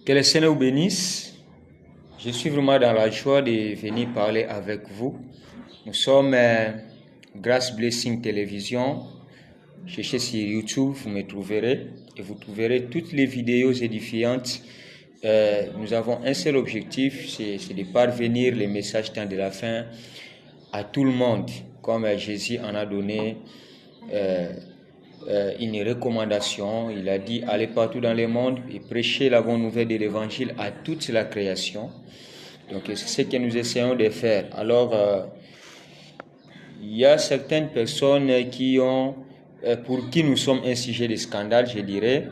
Que le Seigneur vous bénisse. Je suis vraiment dans la joie de venir parler avec vous. Nous sommes Grace Blessing Télévision. Cherchez sur YouTube, vous me trouverez et vous trouverez toutes les vidéos édifiantes. Nous avons un seul objectif, c'est de parvenir les messages temps de la fin à tout le monde, comme Jésus en a donné une recommandation. Il a dit: allez partout dans le monde et prêchez la bonne nouvelle de l'évangile à toute la création. Donc c'est ce que nous essayons de faire. Alors il y a certaines personnes pour qui nous sommes un sujet de scandale, je dirais,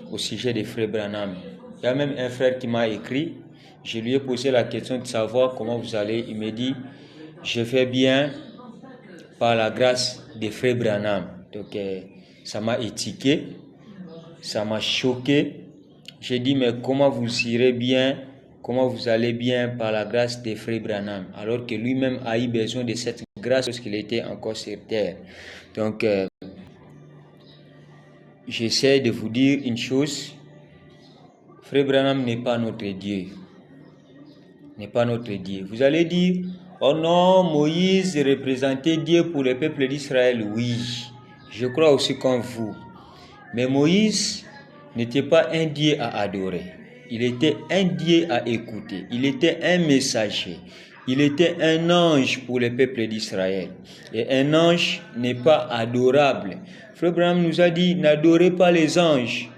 au sujet des frères Branham. Il y a même un frère qui m'a écrit. Je lui ai posé la question de savoir comment vous allez. Il me dit: je vais bien par la grâce des frères Branham. Donc ça m'a étiqué, ça m'a choqué. J'ai dit: mais comment vous irez bien, comment vous allez bien par la grâce des frères Branham, alors que lui-même a eu besoin de cette grâce lorsqu'il était encore sur terre. Donc j'essaie de vous dire une chose: frère Branham n'est pas notre Dieu. N'est pas notre Dieu. Vous allez dire: oh non, Moïse représentait Dieu pour le peuple d'Israël. Oui, je crois aussi comme vous. Mais Moïse n'était pas un Dieu à adorer. Il était un Dieu à écouter. Il était un messager. Il était un ange pour le peuple d'Israël. Et un ange n'est pas adorable. Frère Branham nous a dit: n'adorez pas les anges.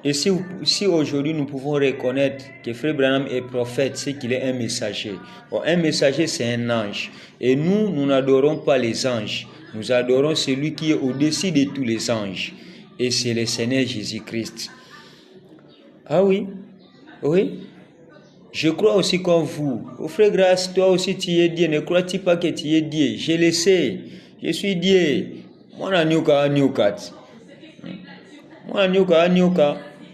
Et si aujourd'hui nous pouvons reconnaître que Frère Branham est prophète, c'est qu'il est un messager. Bon, un messager, c'est un ange. Et nous n'adorons pas les anges. Nous adorons celui qui est au-dessus de tous les anges. Et c'est le Seigneur Jésus-Christ. Ah oui, oui. Je crois aussi comme vous. Oh, Frère Grâce, toi aussi tu es Dieu. Ne crois-tu pas que tu es Dieu? Je le sais. Je suis Dieu. Moi,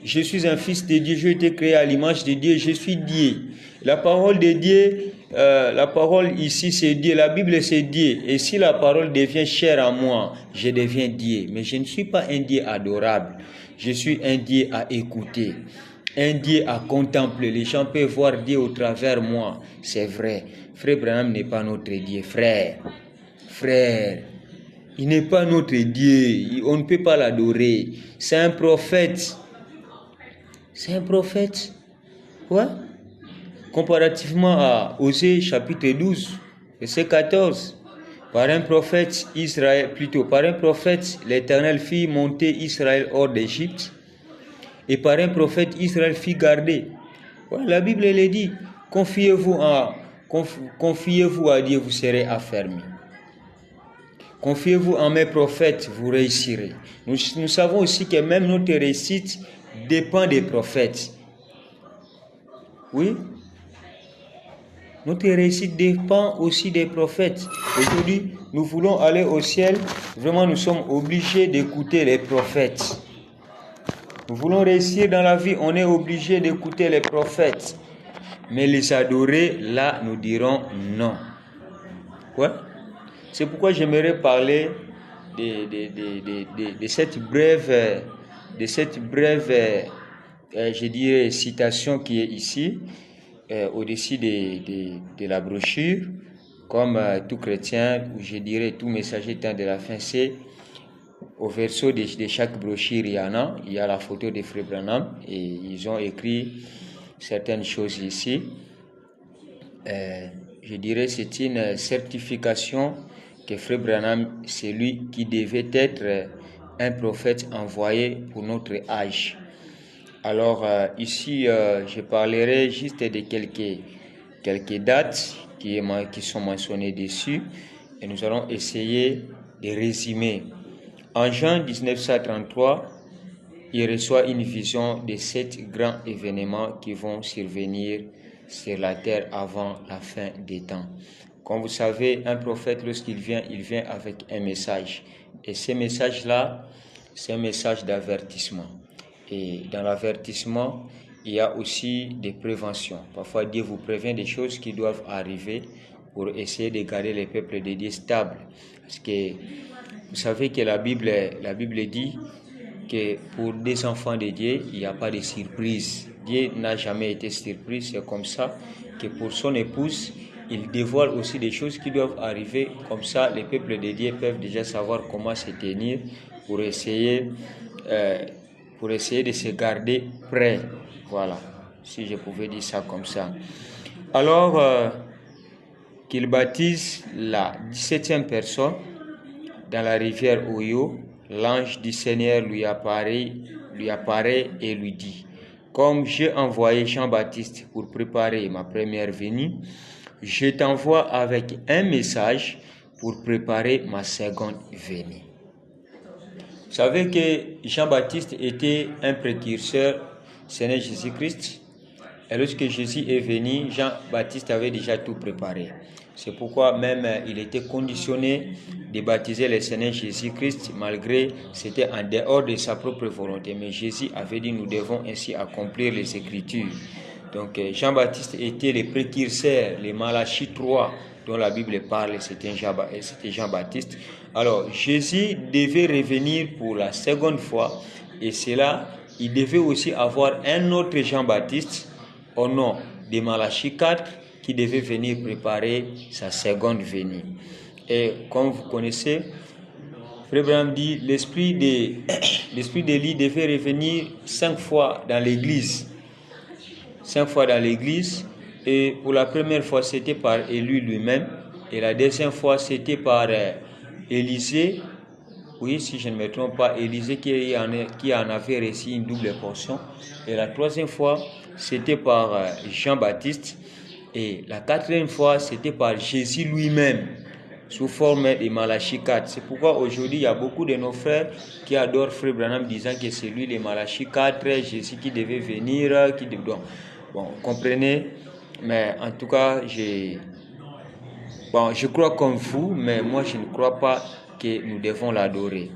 je suis un fils de Dieu, j'ai été créé à l'image de Dieu, je suis Dieu. La parole de Dieu, la parole ici c'est Dieu, la Bible c'est Dieu. Et si la parole devient chère à moi, je deviens Dieu. Mais je ne suis pas un Dieu adorable, je suis un Dieu à écouter, un Dieu à contempler. Les gens peuvent voir Dieu au travers moi, c'est vrai. Frère Branham n'est pas notre Dieu, frère. Il n'est pas notre Dieu, on ne peut pas l'adorer. C'est un prophète. C'est un prophète. Ouais. Comparativement à Osée chapitre 12, verset 14. Par un prophète l'Éternel fit monter Israël hors d'Égypte. Et par un prophète, Israël fit garder. Ouais, la Bible elle dit: confiez-vous à Dieu, vous serez affermis. Confiez-vous en mes prophètes, vous réussirez. Nous savons aussi que même notre réussite dépend des prophètes. Oui. Notre réussite dépend aussi des prophètes. Aujourd'hui, nous voulons aller au ciel. Vraiment, nous sommes obligés d'écouter les prophètes. Nous voulons réussir dans la vie, on est obligé d'écouter les prophètes. Mais les adorer, là, nous dirons non. Ouais. C'est pourquoi j'aimerais parler de cette brève, je dirais, citation qui est ici, au-dessus de la brochure, comme tout chrétien, ou je dirais tout messager temps de la fin, c'est au verso de chaque brochure, il y a la photo de Frère Branham, et ils ont écrit certaines choses ici. Je dirais c'est une certification que Frère Branham, c'est lui qui devait être un prophète envoyé pour notre âge. Alors ici, je parlerai juste de quelques dates qui sont mentionnées dessus, et nous allons essayer de résumer. En juin 1933, il reçoit une vision de 7 grands événements qui vont survenir sur la terre avant la fin des temps. Comme vous savez, un prophète, lorsqu'il vient, il vient avec un message. Et ce message-là, c'est un message d'avertissement. Et dans l'avertissement, il y a aussi des préventions. Parfois, Dieu vous prévient des choses qui doivent arriver pour essayer de garder les peuples de Dieu stables. Parce que vous savez que la Bible dit que pour des enfants de Dieu, il n'y a pas de surprise. Dieu n'a jamais été surpris, c'est comme ça que pour son épouse, il dévoile aussi des choses qui doivent arriver. Comme ça, les peuples de Dieu peuvent déjà savoir comment se tenir pour essayer de se garder prêts. Voilà, si je pouvais dire ça comme ça. Alors, qu'il baptise la 17e personne dans la rivière Oyo, l'ange du Seigneur lui apparaît et lui dit: comme j'ai envoyé Jean-Baptiste pour préparer ma première venue, je t'envoie avec un message pour préparer ma seconde venue. Vous savez que Jean-Baptiste était un précurseur du Seigneur Jésus-Christ. Et lorsque Jésus est venu, Jean-Baptiste avait déjà tout préparé. C'est pourquoi même il était conditionné de baptiser le Seigneur Jésus-Christ, malgré c'était en dehors de sa propre volonté. Mais Jésus avait dit: nous devons ainsi accomplir les Écritures. Donc Jean-Baptiste était le précurseur, les Malachie 3 dont la Bible parle, c'était Jean-Baptiste. Alors Jésus devait revenir pour la seconde fois, et cela, il devait aussi avoir un autre Jean-Baptiste au nom de Malachie 4 qui devait venir préparer sa seconde venue. Et comme vous connaissez, Frère Branham dit l'esprit d'Élie devait revenir 5 fois dans l'église. 5 fois dans l'église. Et pour la première fois, c'était par Élie lui-même. Et la deuxième fois, c'était par Élisée. Oui, si je ne me trompe pas, Élisée qui en avait reçu une double portion. Et la troisième fois, c'était par Jean-Baptiste. Et la quatrième fois, c'était par Jésus lui-même, sous forme de Malachie 4. C'est pourquoi aujourd'hui, il y a beaucoup de nos frères qui adorent Frère Branham, disant que c'est lui, le Malachie 4, Jésus qui devait venir, Bon, comprenez, mais en tout cas, je crois comme vous, mais moi, je ne crois pas que nous devons l'adorer.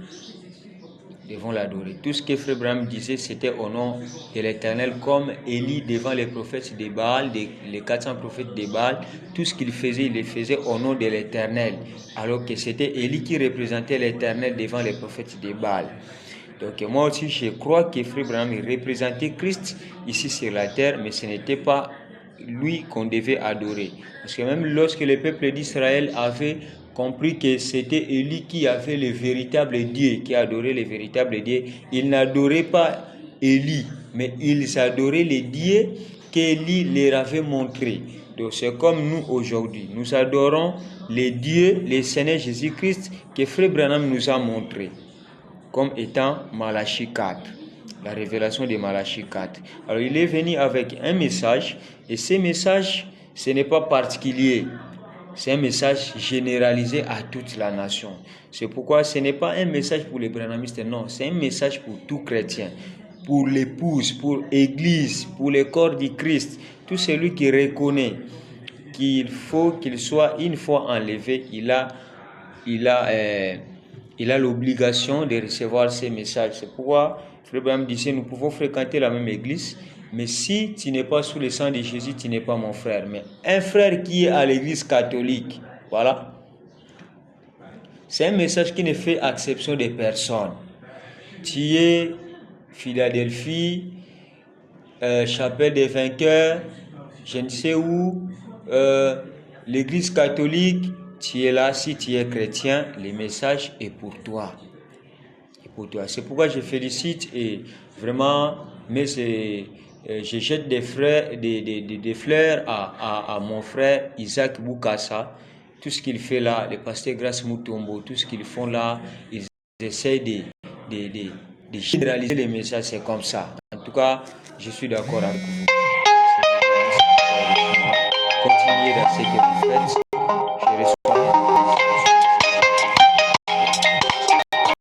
Tout ce que Frère Branham disait, c'était au nom de l'Éternel, comme Élie devant les prophètes de Baal, les 400 prophètes de Baal. Tout ce qu'il faisait, il le faisait au nom de l'Éternel, alors que c'était Élie qui représentait l'Éternel devant les prophètes de Baal. Donc moi aussi, je crois que Frère Branham représentait Christ ici sur la terre, mais ce n'était pas lui qu'on devait adorer. Parce que même lorsque le peuple d'Israël avait compris que c'était Élie qui avait le véritable Dieu, qui adorait le véritable Dieu, ils n'adoraient pas Élie, mais ils adoraient les dieux qu'Élie leur avait montrés. Donc c'est comme nous aujourd'hui, nous adorons les dieux, le Seigneur Jésus-Christ que Frère Branham nous a montrés, comme étant Malachie 4, la révélation de Malachie 4. Alors il est venu avec un message, et ce message, ce n'est pas particulier. C'est un message généralisé à toute la nation. C'est pourquoi ce n'est pas un message pour les branhamistes, non. C'est un message pour tout chrétien, pour l'épouse, pour l'église, pour le corps du Christ. Tout celui qui reconnaît qu'il faut qu'il soit une fois enlevé, il a l'obligation de recevoir ces messages. C'est pourquoi Frère Branham disait: nous pouvons fréquenter la même église, mais si tu n'es pas sous le sang de Jésus, tu n'es pas mon frère. Mais un frère qui est à l'église catholique, voilà, c'est un message qui ne fait exception de personne. Tu es Philadelphie, Chapelle des Vainqueurs, je ne sais où, l'église catholique, tu es là. Si tu es chrétien, le message est pour toi. C'est pourquoi je félicite et vraiment, je jette des fleurs à mon frère Isaac Boukassa. Tout ce qu'il fait là, le pasteur Grace Mutombo, tout ce qu'ils font là, ils essaient de généraliser les messages, c'est comme ça. En tout cas, je suis d'accord avec vous. Continuez dans ce que vous faites.